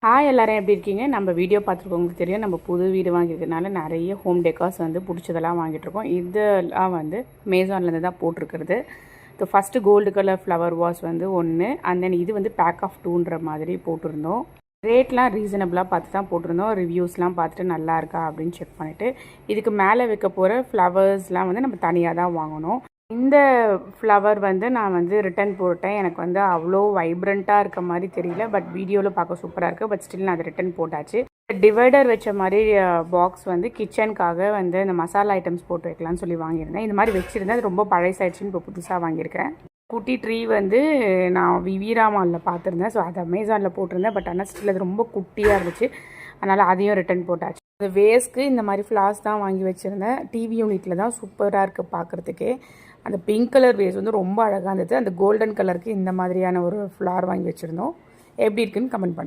Hi எல்லாரும் எப்படி இருக்கீங்க? நம்ம வீடியோ பார்த்துருக்கவங்களுக்கு தெரியும். நம்ம புது வீடு வாங்கியிருக்கிறதுனால நிறைய ஹோம் டெக்கார்ஸ் வந்து பிடிச்சதெல்லாம் வாங்கிட்டுருக்கோம். இதெல்லாம் வந்து அமேசான்லேருந்து தான் போட்டிருக்கிறது. So first gold colour flower was வந்து ஒன்று, அண்ட் தென் இது வந்து பேக் ஆஃப் 2ன்ற மாதிரி போட்டிருந்தோம். ரேட்லாம் ரீசனபிளாக பார்த்து தான் போட்டிருந்தோம். ரிவ்யூஸ்லாம் பார்த்துட்டு நல்லா இருக்கா அப்படின்னு செக் பண்ணிவிட்டு, இதுக்கு மேலே வைக்க போகிற ஃப்ளவர்ஸ்லாம் வந்து நம்ம தனியாக தான் வாங்கணும். இந்த ஃப்ளவர் வந்து நான் வந்து ரிட்டன் போட்டேன். எனக்கு வந்து அவ்வளோ வைப்ரண்ட்டாக இருக்க மாதிரி தெரியல. பட் வீடியோவில் பார்க்க சூப்பராக இருக்குது. பட் ஸ்டில் நான் அதை ரிட்டன் போட்டாச்சு. டிவைடர் வச்ச மாதிரி பாக்ஸ் வந்து கிச்சனுக்காக வந்து இந்த மசாலா ஐட்டம்ஸ் போட்டு வைக்கலாம்னு சொல்லி வாங்கியிருந்தேன். இந்த மாதிரி வச்சுருந்தேன். அது ரொம்ப பழசாயிடுச்சுன்னு இப்போ புதுசாக வாங்கியிருக்கேன். குட்டி ட்ரீ வந்து நான் விவீரா மாலில் பார்த்துருந்தேன். ஸோ அது அமேசானில் போட்டிருந்தேன். பட் ஆனால் ஸ்டில் அது ரொம்ப குட்டியாக இருந்துச்சு. அதனால் அதையும் ரிட்டன் போட்டாச்சு. அது வேஸ்க்கு இந்த மாதிரி ஃப்ளார்ஸ் தான் வாங்கி வச்சுருந்தேன். டிவி யூனிட்டில் தான் சூப்பராக இருக்குது பார்க்குறதுக்கே. அந்த பிங்க் கலர் வேஸ் வந்து ரொம்ப அழகாக இருந்தது. அந்த கோல்டன் கலருக்கு இந்த மாதிரியான ஒரு ஃப்ளார் வாங்கி வச்சுருந்தோம். எப்படி இருக்குன்னு கமெண்ட் பண்ணுங்கள்.